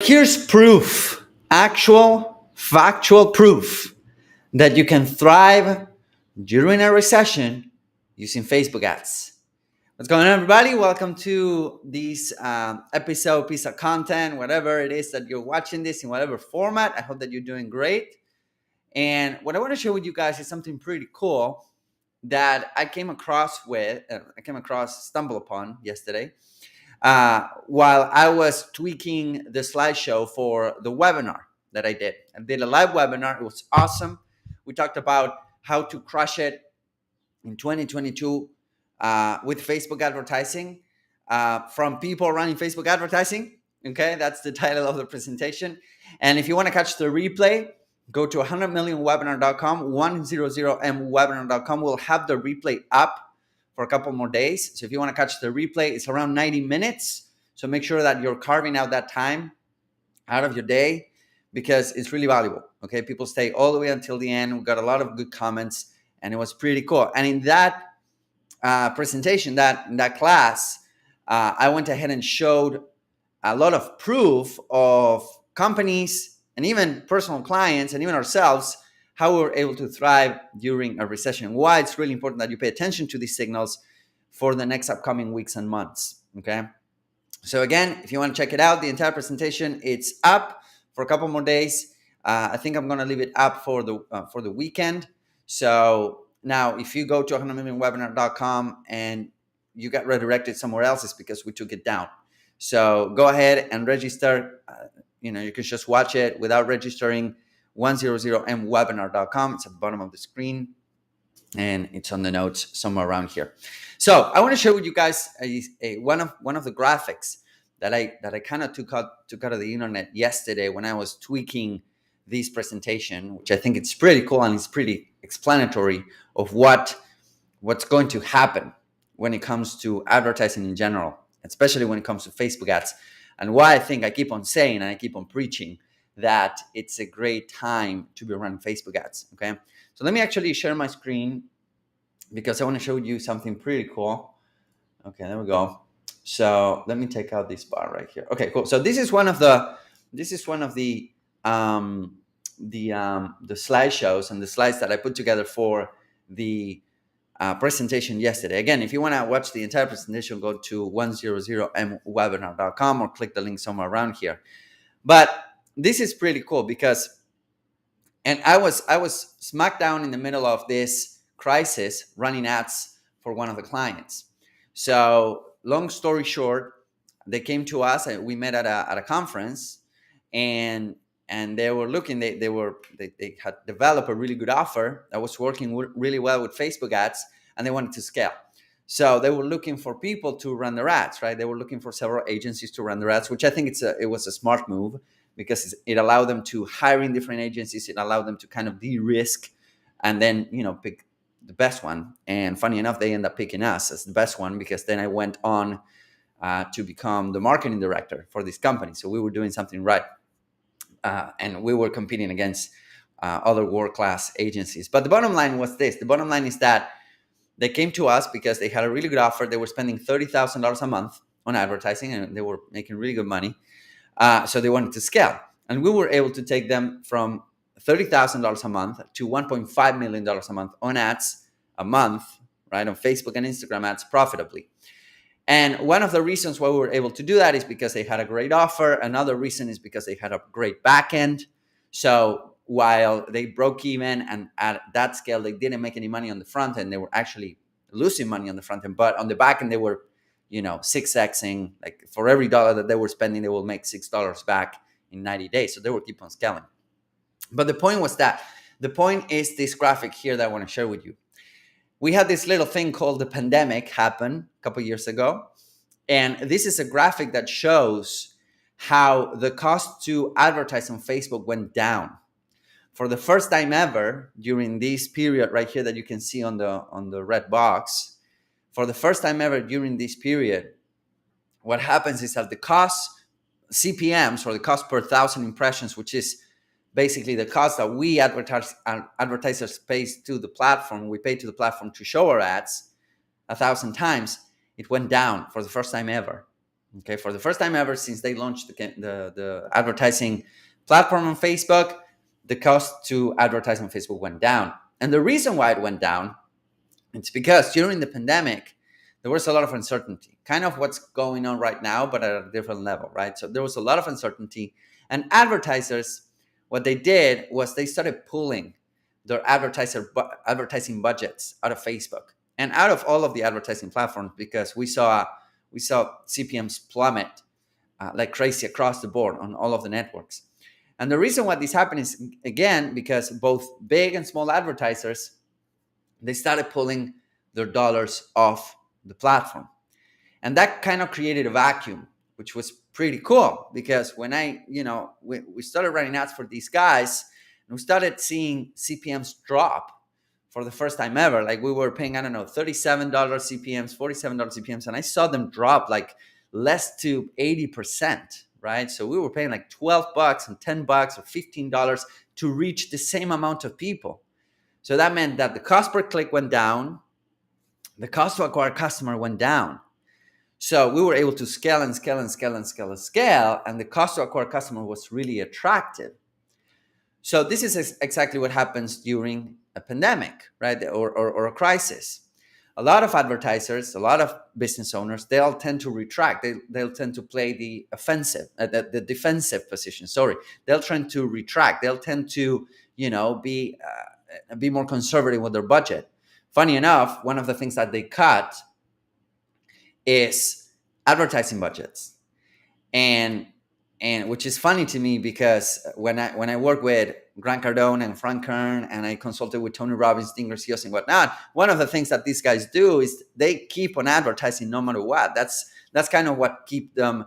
Here's proof, actual, factual proof that you can thrive during a recession using Facebook ads. What's going on, everybody? Welcome to this episode, piece of content, whatever it is that you're watching this in whatever format. I hope that you're doing great. And what I want to share with you guys is something pretty cool that stumbled upon yesterday while I was tweaking the slideshow for the webinar that I did. I did a live webinar. It was awesome. We talked about how to crush it in 2022 with Facebook advertising from people running Facebook advertising. Okay, that's the title of the presentation. And if you want to catch the replay, go to 100millionwebinar.com, 100mwebinar.com. We'll have the replay up for a couple more days. So if you want to catch the replay, it's around 90 minutes. So make sure that you're carving out that time out of your day because it's really valuable. Okay, people stay all the way until the end. We got a lot of good comments and it was pretty cool. And in that presentation, in that class, I went ahead and showed a lot of proof of companies and even personal clients and even ourselves, how we're able to thrive during a recession. Why it's really important that you pay attention to these signals for the next upcoming weeks and months. Okay. So again, if you want to check it out, the entire presentation, it's up for a couple more days. I think I'm going to leave it up for the weekend. So now if you go to 100millionwebinar.com and you got redirected somewhere else, it's because we took it down. So go ahead and register. You can just watch it without registering. 100mwebinar.com. It's at the bottom of the screen, and it's on the notes somewhere around here. So I want to share with you guys one of the graphics that I kind of took out of the internet yesterday when I was tweaking this presentation, which I think it's pretty cool and it's pretty explanatory of what's going to happen when it comes to advertising in general, especially when it comes to Facebook ads, and why I think I keep on saying and I keep on preaching that it's a great time to be running Facebook ads. Okay, so let me actually share my screen because I want to show you something pretty cool. Okay, there we go. So let me take out this bar right here. Okay, cool. So this is one of the slideshows and the slides that I put together for the presentation yesterday. Again, if you want to watch the entire presentation, go to 100mwebinar.com or click the link somewhere around here. But this is pretty cool because, and I was smack down in the middle of this crisis running ads for one of the clients. So long story short, they came to us. We met at a conference, and they were looking. They had developed a really good offer that was working really well with Facebook ads, and they wanted to scale. So they were looking for people to run their ads, right? They were looking for several agencies to run their ads, which I think it was a smart move because it allowed them to hire in different agencies. It allowed them to kind of de-risk and then pick the best one. And funny enough, they end up picking us as the best one because then I went on to become the marketing director for this company. So we were doing something right. And we were competing against other world-class agencies. But the bottom line was this. The bottom line is that they came to us because they had a really good offer. They were spending $30,000 a month on advertising, and they were making really good money. So they wanted to scale. And we were able to take them from $30,000 a month to $1.5 million a month on ads a month, right, on Facebook and Instagram ads profitably. And one of the reasons why we were able to do that is because they had a great offer. Another reason is because they had a great back end. So while they broke even and at that scale, they didn't make any money on the front end, they were actually losing money on the front end. But on the back end, they were 6xing. Like for every dollar that they were spending, they will make $6 back in 90 days. So they will keep on scaling. But the point is this graphic here that I want to share with you. We had this little thing called the pandemic happen a couple of years ago. And this is a graphic that shows how the cost to advertise on Facebook went down. For the first time ever during this period right here that you can see on the red box, for the first time ever during this period, what happens is that the cost CPMs, or the cost per 1,000 impressions, which is basically the cost that we advertisers pay to the platform, we pay to the platform to show our ads 1,000 times, it went down for the first time ever. Okay, for the first time ever since they launched the advertising platform on Facebook, the cost to advertise on Facebook went down. And the reason why it went down, it's because during the pandemic, there was a lot of uncertainty, kind of what's going on right now, but at a different level, right? So there was a lot of uncertainty. And advertisers, what they did was they started pulling their advertising budgets out of Facebook and out of all of the advertising platforms, because we saw CPMs plummet like crazy across the board on all of the networks. And the reason why this happened is, again, because both big and small advertisers, they started pulling their dollars off the platform. And that kind of created a vacuum, which was pretty cool, because when we started running ads for these guys, and we started seeing CPMs drop for the first time ever. Like, we were paying, I don't know, $37 CPMs, $47 CPMs, and I saw them drop like less to 80%, right? So we were paying like $12 and $10 or $15 to reach the same amount of people. So that meant that the cost per click went down, the cost to acquire customer went down. So we were able to scale and scale and scale and scale and scale, and the cost to acquire customer was really attractive. So this is exactly what happens during a pandemic, right? Or a crisis. A lot of advertisers, a lot of business owners, they'll tend to retract. They'll tend to play the defensive position. Sorry, they'll tend to retract. They'll tend to, be more conservative with their budget. Funny enough, one of the things that they cut is advertising budgets, and which is funny to me, because when I work with Grant Cardone and Frank Kern, and I consulted with Tony Robbins, Dean Garcia, and whatnot, one of the things that these guys do is they keep on advertising no matter what. That's kind of what keep them,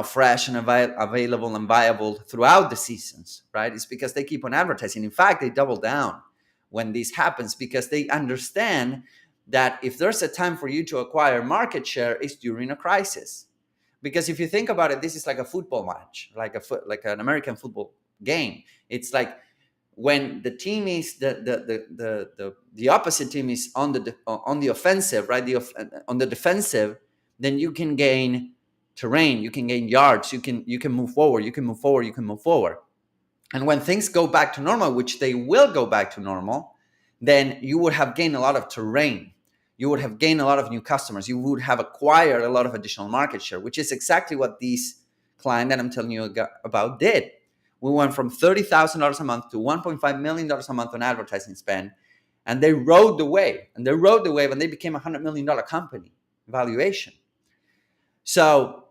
fresh and available and viable throughout the seasons, right? It's because they keep on advertising. In fact, they double down when this happens, because they understand that if there's a time for you to acquire market share, it's during a crisis. Because if you think about it, this is like a football match, like an American football game. It's like when the team is the opposite team is on the offensive, right? On the defensive, then you can gain terrain, you can gain yards, you can move forward, you can move forward, you can move forward. And when things go back to normal, which they will go back to normal, then you would have gained a lot of terrain. You would have gained a lot of new customers. You would have acquired a lot of additional market share, which is exactly what this client that I'm telling you about did. We went from $30,000 a month to $1.5 million a month on advertising spend, and they rode the wave. And they rode the wave, and they became a $100 million company valuation. So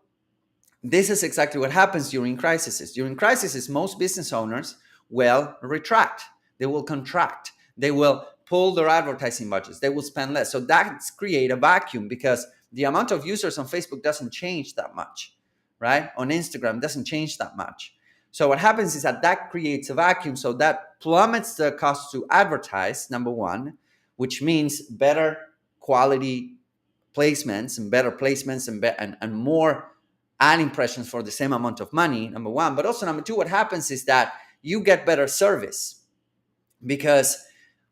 this is exactly what happens during crises. During crises, most business owners will retract. They will contract. They will pull their advertising budgets. They will spend less. So that's create a vacuum, because the amount of users on Facebook doesn't change that much, right? On Instagram doesn't change that much. So what happens is that creates a vacuum. So that plummets the cost to advertise, number one, which means better quality placements and better placements and more ad impressions for the same amount of money, number one. But also, number two, what happens is that you get better service, because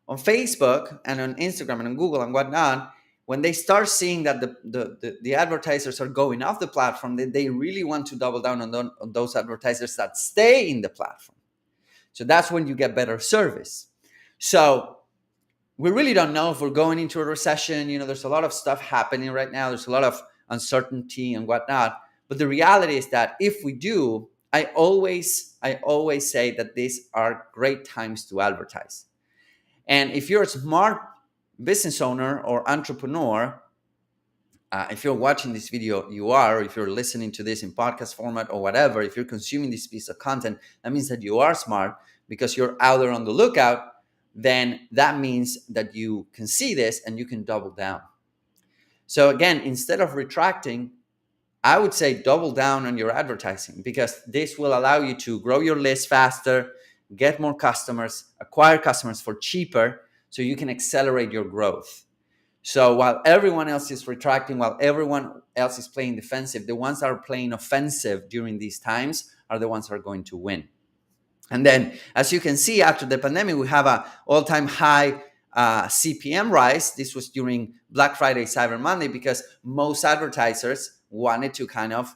on Facebook and on Instagram and on Google and whatnot, when they start seeing that the advertisers are going off the platform, then they really want to double down on those advertisers that stay in the platform. So that's when you get better service. So we really don't know if we're going into a recession. There's a lot of stuff happening right now. There's a lot of uncertainty and whatnot. But the reality is that if we do, I always say that these are great times to advertise. And if you're a smart business owner or entrepreneur, if you're watching this video, you are, or if you're listening to this in podcast format or whatever, if you're consuming this piece of content, that means that you are smart, because you're out there on the lookout. Then that means that you can see this and you can double down. So again, instead of retracting, I would say double down on your advertising, because this will allow you to grow your list faster, get more customers, acquire customers for cheaper, so you can accelerate your growth. So while everyone else is retracting, while everyone else is playing defensive, the ones that are playing offensive during these times are the ones that are going to win. And then, as you can see, after the pandemic, we have an all-time high CPM rise. This was during Black Friday, Cyber Monday, because most advertisers wanted to kind of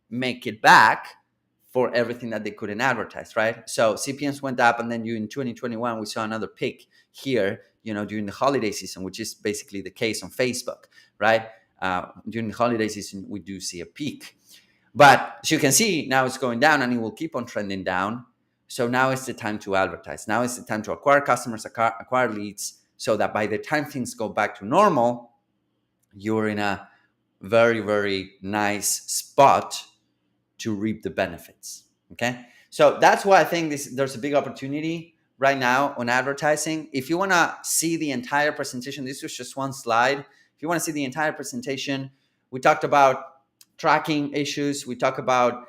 make it back for everything that they couldn't advertise, right? So CPMs went up, and then in 2021 we saw another peak here, during the holiday season, which is basically the case on Facebook, right? During the holiday season we do see a peak, but as you can see, now it's going down, and it will keep on trending down. So now is the time to advertise. Now is the time to acquire customers, acquire leads, so that by the time things go back to normal, you're in a very, very nice spot to reap the benefits. Okay. So that's why I think there's a big opportunity right now on advertising. If you want to see the entire presentation, this was just one slide. If you want to see the entire presentation, we talked about tracking issues. We talked about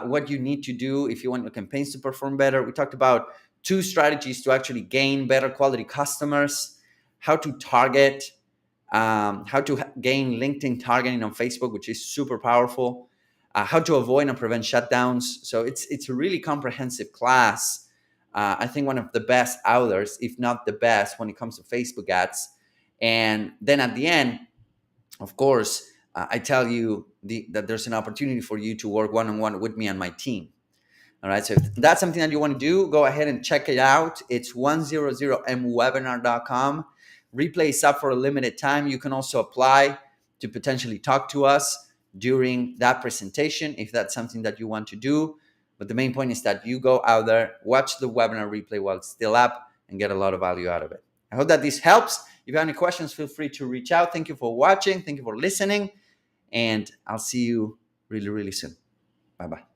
what you need to do if you want your campaigns to perform better. We talked about 2 strategies to actually gain better quality customers, how to target, how to gain LinkedIn targeting on Facebook, which is super powerful, how to avoid and prevent shutdowns. So it's a really comprehensive class. I think one of the best out there, if not the best, when it comes to Facebook ads. And then at the end, of course, I tell you that there's an opportunity for you to work one-on-one with me and my team. All right. So if that's something that you want to do, go ahead and check it out. It's 100mwebinar.com. Replay is up for a limited time. You can also apply to potentially talk to us during that presentation if that's something that you want to do. But the main point is that you go out there, watch the webinar replay while it's still up, and get a lot of value out of it. I hope that this helps. If you have any questions, feel free to reach out. Thank you for watching. Thank you for listening. And I'll see you really, really soon. Bye-bye.